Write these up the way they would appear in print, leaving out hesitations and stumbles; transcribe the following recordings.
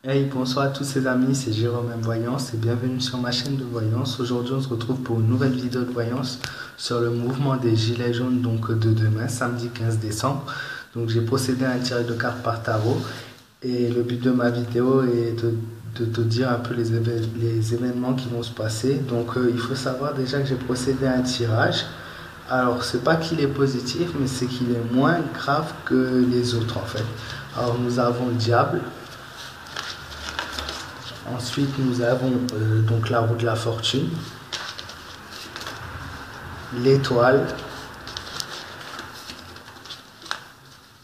Hey, bonsoir à tous ces amis, c'est Jérôme M. Voyance et bienvenue sur ma chaîne de voyance. Aujourd'hui, on se retrouve pour une nouvelle vidéo de voyance sur le mouvement des Gilets jaunes de demain, samedi 15 décembre. Donc, j'ai procédé à un tirage de cartes par tarot et le but de ma vidéo est de te dire un peu les événements qui vont se passer. Donc, il faut savoir déjà que j'ai procédé à un tirage. Alors, c'est pas qu'il est positif, mais c'est qu'il est moins grave que les autres en fait. Alors, nous avons le diable. Ensuite, nous avons donc la roue de la fortune, l'étoile,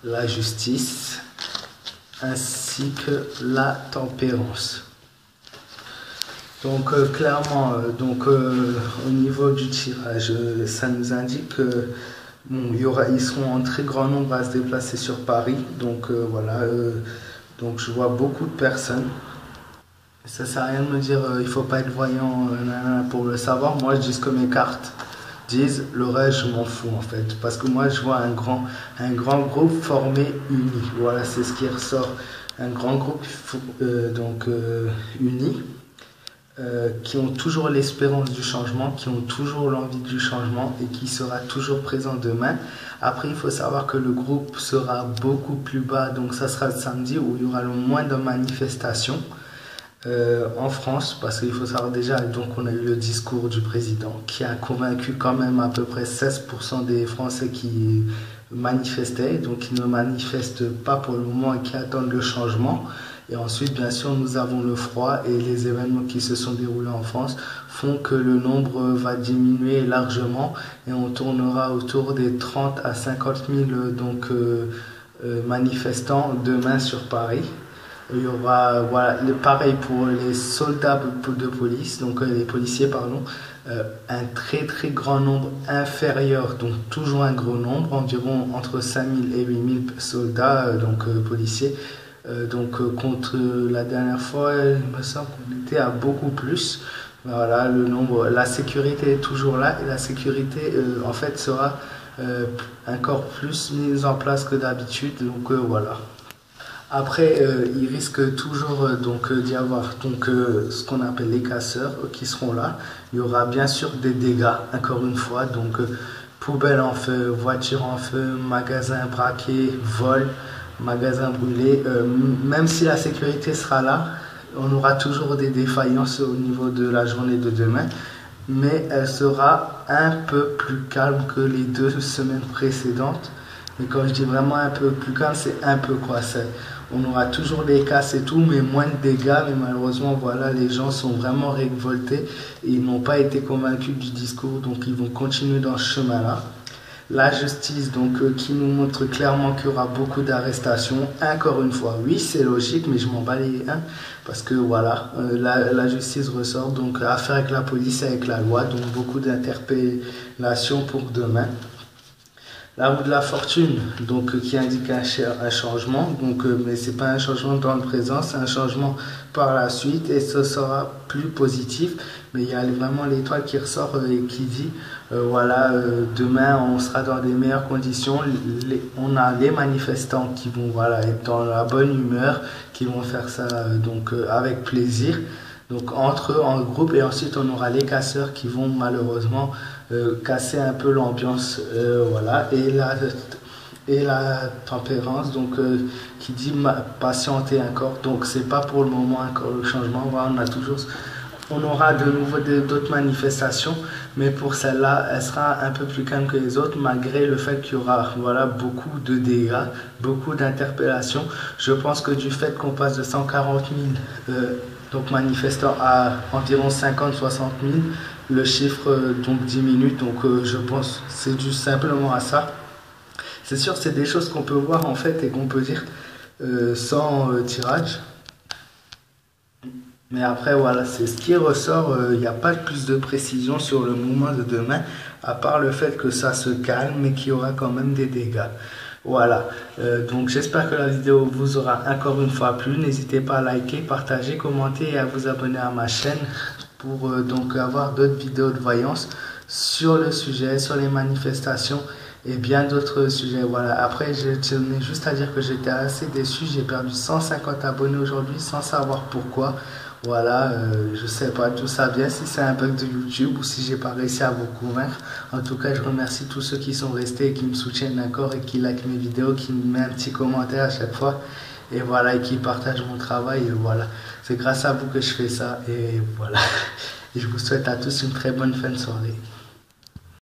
la justice, ainsi que la tempérance. Donc clairement, au niveau du tirage, ça nous indique que bon, ils seront en très grand nombre à se déplacer sur Paris. Donc voilà, donc je vois beaucoup de personnes. Ça sert à rien de me dire il faut pas être voyant pour le savoir. Moi je dis ce que mes cartes disent, le reste je m'en fous en fait. Parce que moi je vois un grand groupe formé uni. Voilà, c'est ce qui ressort. Un grand groupe uni, qui ont toujours l'espérance du changement, qui ont toujours l'envie du changement et qui sera toujours présent demain. Après il faut savoir que le groupe sera beaucoup plus bas. Donc ça sera le samedi où il y aura le moins de manifestations. En France, parce qu'il faut savoir déjà, donc on a eu le discours du président qui a convaincu quand même à peu près 16% des Français qui manifestaient, donc qui ne manifestent pas pour le moment et qui attendent le changement. Et ensuite, bien sûr, nous avons le froid et les événements qui se sont déroulés en France font que le nombre va diminuer largement et on tournera autour des 30 à 50 000 manifestants demain sur Paris. Il y aura, voilà, pareil pour les soldats de police, donc les policiers, pardon, un très grand nombre inférieur, donc toujours un gros nombre, environ entre 5000 et 8000 soldats, policiers. Contre la dernière fois, il me semble qu'on était à beaucoup plus. Voilà, le nombre, la sécurité est toujours là et la sécurité, en fait, sera encore plus mise en place que d'habitude, donc voilà. Après, il risque toujours d'y avoir ce qu'on appelle les casseurs qui seront là. Il y aura bien sûr des dégâts, encore une fois, poubelles en feu, voitures en feu, magasins braqués, vols, magasins brûlés. Même si la sécurité sera là, on aura toujours des défaillances au niveau de la journée de demain, mais elle sera un peu plus calme que les 2 semaines précédentes. Et quand je dis vraiment un peu plus calme, c'est un peu quoi. On aura toujours des casses et tout, mais moins de dégâts. Mais malheureusement, voilà, les gens sont vraiment révoltés et ils n'ont pas été convaincus du discours, donc ils vont continuer dans ce chemin-là. La justice, qui nous montre clairement qu'il y aura beaucoup d'arrestations. Encore une fois, oui, c'est logique, mais je m'en bats les uns parce que voilà, la justice ressort, donc affaire avec la police et avec la loi, donc beaucoup d'interpellations pour demain. La roue de la fortune, qui indique un changement, mais ce n'est pas un changement dans le présent, c'est un changement par la suite et ce sera plus positif. Mais il y a vraiment l'étoile qui ressort et qui dit, demain on sera dans des meilleures conditions. On a les manifestants qui vont être dans la bonne humeur, qui vont faire ça avec plaisir. Donc entre eux, en groupe, et ensuite on aura les casseurs qui vont malheureusement casser un peu l'ambiance, voilà. Et la tempérance, qui dit patienter encore. Donc c'est pas pour le moment encore le changement. Voilà, on aura de nouveau d'autres manifestations, mais pour celle-là, elle sera un peu plus calme que les autres, malgré le fait qu'il y aura beaucoup de dégâts, beaucoup d'interpellations. Je pense que du fait qu'on passe de 140 000 manifestants à environ 50-60 000, le chiffre diminue. Je pense que c'est dû simplement à ça. C'est sûr, c'est des choses qu'on peut voir en fait et qu'on peut dire sans tirage. Mais après, voilà, c'est ce qui ressort. Il n'y a pas plus de précision sur le mouvement de demain, à part le fait que ça se calme, mais qu'il y aura quand même des dégâts. Voilà, j'espère que la vidéo vous aura encore une fois plu. N'hésitez pas à liker, partager, commenter et à vous abonner à ma chaîne pour avoir d'autres vidéos de voyance sur le sujet, sur les manifestations et bien d'autres sujets. Voilà. Après, je tenais juste à dire que j'étais assez déçu. J'ai perdu 150 abonnés aujourd'hui sans savoir pourquoi. Voilà, je sais pas d'où ça vient, si c'est un bug de YouTube ou si j'ai pas réussi à vous convaincre. En tout cas, je remercie tous ceux qui sont restés et qui me soutiennent encore et qui likent mes vidéos, qui me mettent un petit commentaire à chaque fois. Et voilà, et qui partagent mon travail. Et voilà, c'est grâce à vous que je fais ça. Et voilà. Et je vous souhaite à tous une très bonne fin de soirée.